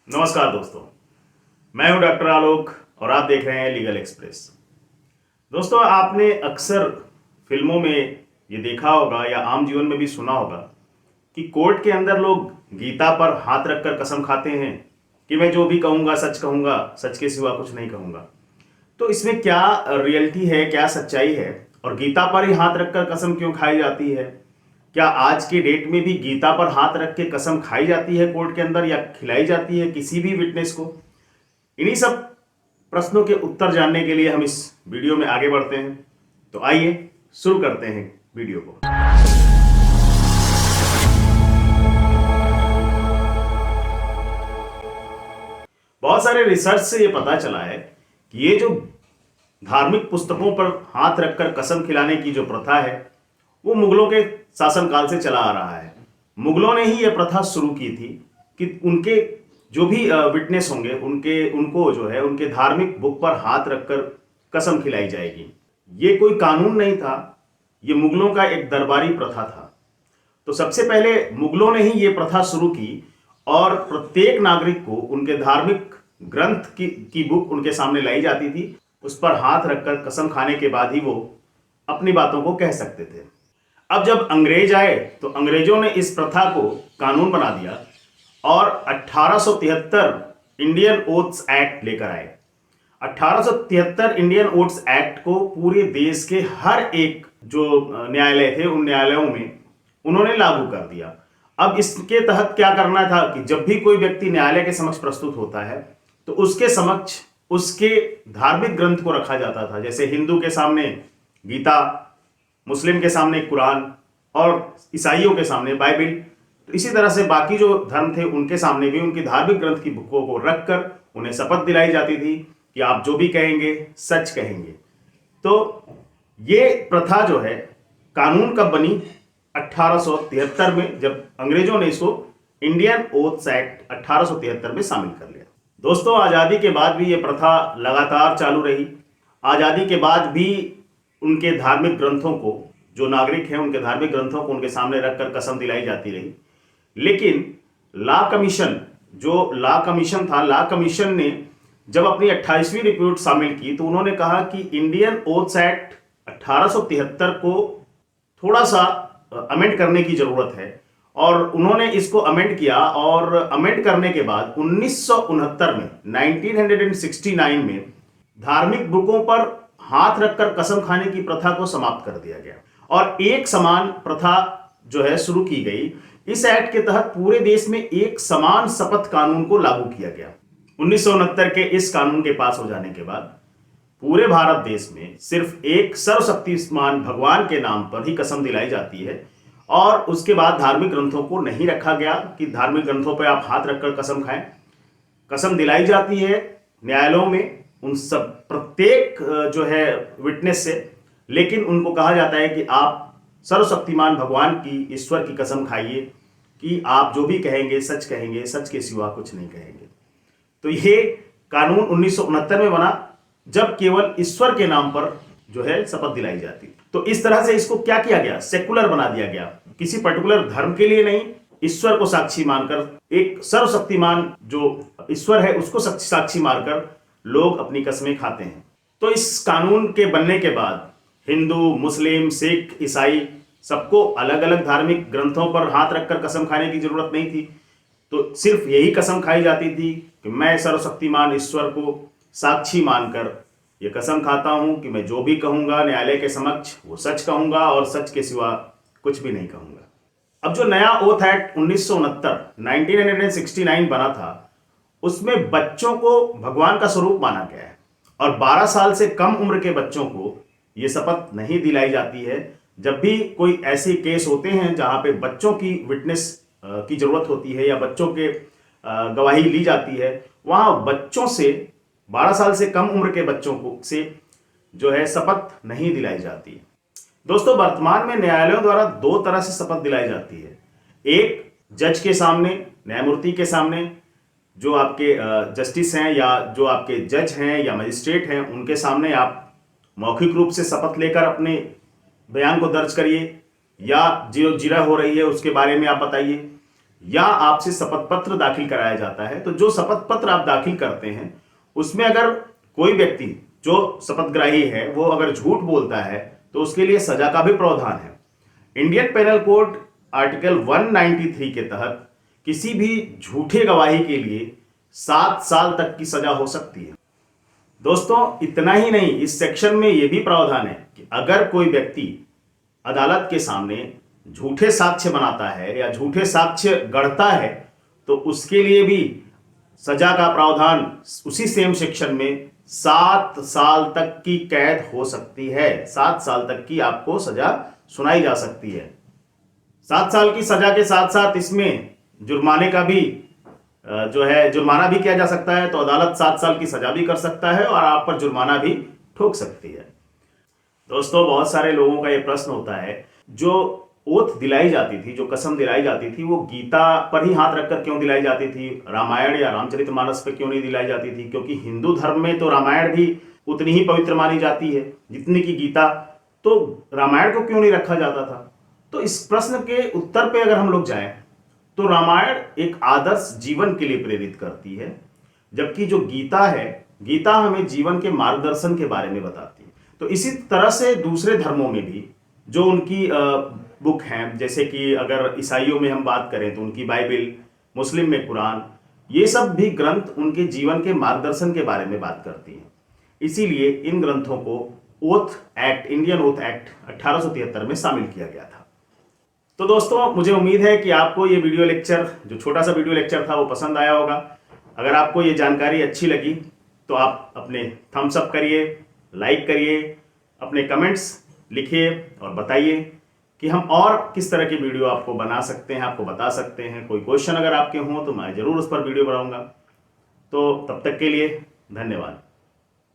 नमस्कार दोस्तों, मैं हूं डॉक्टर आलोक और आप देख रहे हैं लीगल एक्सप्रेस। दोस्तों, आपने अक्सर फिल्मों में ये देखा होगा या आम जीवन में भी सुना होगा कि कोर्ट के अंदर लोग गीता पर हाथ रखकर कसम खाते हैं कि मैं जो भी कहूँगा, सच के सिवा कुछ नहीं कहूँगा। तो इसमें क्या रियलिटी है, क्या सच्चाई है, और गीता पर ही हाथ रखकर कसम क्यों खाई जाती है? क्या आज के डेट में भी गीता पर हाथ रख के कसम खाई जाती है कोर्ट के अंदर, या खिलाई जाती है किसी भी विटनेस को? इन्हीं सब प्रश्नों के उत्तर जानने के लिए हम इस वीडियो में आगे बढ़ते हैं। तो आइए शुरू करते हैं वीडियो को। बहुत सारे रिसर्च से ये पता चला है कि ये जो धार्मिक पुस्तकों पर हाथ रखकर कसम खिलाने की जो प्रथा है वो मुगलों के शासनकाल से चला आ रहा है। मुगलों ने ही यह प्रथा शुरू की थी कि उनके जो भी विटनेस होंगे उनको जो है उनके धार्मिक बुक पर हाथ रखकर कसम खिलाई जाएगी। ये कोई कानून नहीं था, ये मुगलों का एक दरबारी प्रथा था। तो सबसे पहले मुगलों ने ही ये प्रथा शुरू की और प्रत्येक नागरिक को उनके धार्मिक ग्रंथ की बुक उनके सामने लाई जाती थी। उस पर हाथ रखकर कसम खाने के बाद ही वो अपनी बातों को कह सकते थे। अब जब अंग्रेज आए तो अंग्रेजों ने इस प्रथा को कानून बना दिया और 1873 इंडियन ओथ्स एक्ट लेकर आए। 1873 इंडियन ओथ्स एक्ट को पूरे देश के हर एक जो न्यायालय थे उन न्यायालयों में उन्होंने लागू कर दिया। अब इसके तहत क्या करना था कि जब भी कोई व्यक्ति न्यायालय के समक्ष प्रस्तुत होता है तो उसके समक्ष उसके धार्मिक ग्रंथ को रखा जाता था। जैसे हिंदू के सामने गीता, मुस्लिम के सामने कुरान और ईसाइयों के सामने बाइबिल, तो इसी तरह से बाकी जो धर्म थे उनके सामने भी उनकी धार्मिक ग्रंथ की बुकों को रखकर उन्हें शपथ दिलाई जाती थी कि आप जो भी कहेंगे सच कहेंगे। तो ये प्रथा जो है कानून कब बनी? 1873 में, जब अंग्रेजों ने इसको इंडियन ओथ्स एक्ट 1873 में शामिल कर लिया। दोस्तों, आज़ादी के बाद भी ये प्रथा लगातार चालू रही। आज़ादी के बाद भी उनके धार्मिक ग्रंथों को, जो नागरिक हैं उनके धार्मिक ग्रंथों को उनके सामने रखकर कसम दिलाई जाती रही। लेकिन लॉ कमीशन था, लॉ कमीशन ने जब अपनी 28वीं रिपोर्ट शामिल की तो उन्होंने कहा कि इंडियन ओथ्स एक्ट 1873 को थोड़ा सा अमेंड करने की जरूरत है, और उन्होंने इसको अमेंड किया। और अमेंड करने के बाद 1969 में 1969 में धार्मिक बुकों पर हाथ रखकर कसम खाने की प्रथा को समाप्त कर दिया गया और एक समान प्रथा जो है शुरू की गई। इस एक्ट के तहत पूरे देश में एक समान शपथ कानून को लागू किया गया। 1969 के इस कानून के पास हो जाने के बाद पूरे भारत देश में सिर्फ एक सर्वशक्तिमान भगवान के नाम पर ही कसम दिलाई जाती है, और उसके बाद धार्मिक ग्रंथों को नहीं रखा गया कि धार्मिक ग्रंथों पर आप हाथ रखकर कसम खाएं। कसम दिलाई जाती है न्यायालयों में उन सब प्रत्येक जो है विटनेस से, लेकिन उनको कहा जाता है कि आप सर्वशक्तिमान भगवान की, ईश्वर की कसम खाइए कि आप जो भी कहेंगे सच कहेंगे, सच के सिवा कुछ नहीं कहेंगे। तो ये कानून 1969 में बना जब केवल ईश्वर के नाम पर जो है शपथ दिलाई जाती। तो इस तरह से इसको क्या किया गया? सेकुलर बना दिया गया, किसी पर्टिकुलर धर्म के लिए नहीं, ईश्वर को साक्षी मानकर, एक सर्वशक्तिमान जो ईश्वर है उसको साक्षी मानकर लोग अपनी कस्में खाते हैं। तो इस कानून के बनने के बाद हिंदू, मुस्लिम, सिख, ईसाई सबको अलग अलग धार्मिक ग्रंथों पर हाथ रखकर कसम खाने की जरूरत नहीं थी। तो सिर्फ यही कसम खाई जाती थी कि मैं सर्वशक्तिमान ईश्वर को साक्षी मानकर ये कसम खाता हूं कि मैं जो भी कहूंगा न्यायालय के समक्ष वो सच कहूंगा और सच के सिवा कुछ भी नहीं कहूंगा। अब जो नया ओथ एक्ट 1969 बना था उसमें बच्चों को भगवान का स्वरूप माना गया है और 12 साल से कम उम्र के बच्चों को यह शपथ नहीं दिलाई जाती है। जब भी कोई ऐसे केस होते हैं जहां पे बच्चों की विटनेस की जरूरत होती है या बच्चों के गवाही ली जाती है, वहां बच्चों से 12 साल से कम उम्र के बच्चों को से जो है शपथ नहीं दिलाई जाती है। दोस्तों, वर्तमान में न्यायालयों द्वारा दो तरह से शपथ दिलाई जाती है। एक जज के सामने, न्यायमूर्ति के सामने, जो आपके जस्टिस हैं या जो आपके जज हैं या मजिस्ट्रेट हैं उनके सामने आप मौखिक रूप से शपथ लेकर अपने बयान को दर्ज करिए, या जो जिरह हो रही है उसके बारे में आप बताइए, या आपसे शपथ पत्र दाखिल कराया जाता है, तो जो शपथ पत्र आप दाखिल करते हैं उसमें अगर कोई व्यक्ति जो शपथग्राही है वो अगर झूठ बोलता है तो उसके लिए सजा का भी प्रावधान है। इंडियन पेनल कोड आर्टिकल 193 के तहत किसी भी झूठे गवाही के लिए 7 साल तक की सजा हो सकती है। दोस्तों इतना ही नहीं, इस सेक्शन में यह भी प्रावधान है कि अगर कोई व्यक्ति अदालत के सामने झूठे साक्ष्य बनाता है या झूठे साक्ष्य गढ़ता है तो उसके लिए भी सजा का प्रावधान उसी सेम सेक्शन में 7 साल तक की कैद हो सकती है। 7 साल तक की आपको सजा सुनाई जा सकती है। 7 साल की सजा के साथ साथ इसमें जुर्माने का भी जो है जुर्माना भी किया जा सकता है। तो अदालत 7 साल की सजा भी कर सकता है और आप पर जुर्माना भी ठोक सकती है। दोस्तों बहुत सारे लोगों का यह प्रश्न होता है, जो ओथ दिलाई जाती थी, जो कसम दिलाई जाती थी, वो गीता पर ही हाथ रखकर क्यों दिलाई जाती थी, रामायण या रामचरितमानस पे क्यों नहीं दिलाई जाती थी? क्योंकि हिंदू धर्म में तो रामायण भी उतनी ही पवित्र मानी जाती है जितनी की गीता, तो रामायण को क्यों नहीं रखा जाता था? तो इस प्रश्न के उत्तर पे अगर हम लोग जाएं तो रामायण एक आदर्श जीवन के लिए प्रेरित करती है, जबकि जो गीता है, गीता हमें जीवन के मार्गदर्शन के बारे में बताती है। तो इसी तरह से दूसरे धर्मों में भी जो उनकी बुक हैं, जैसे कि अगर ईसाइयों में हम बात करें तो उनकी बाइबिल, मुस्लिम में कुरान, ये सब भी ग्रंथ उनके जीवन के मार्गदर्शन के बारे में बात करती हैं। इसीलिए इन ग्रंथों को oath act, Indian oath act 1873 में शामिल किया गया था। तो दोस्तों मुझे उम्मीद है कि आपको ये वीडियो लेक्चर, जो छोटा सा वीडियो लेक्चर था, वो पसंद आया होगा। अगर आपको ये जानकारी अच्छी लगी तो आप अपने थम्स अप करिए, लाइक करिए, अपने कमेंट्स लिखिए और बताइए कि हम और किस तरह की वीडियो आपको बना सकते हैं, आपको बता सकते हैं। कोई क्वेश्चन अगर आपके हों तो मैं ज़रूर उस पर वीडियो बनाऊंगा। तो तब तक के लिए धन्यवाद।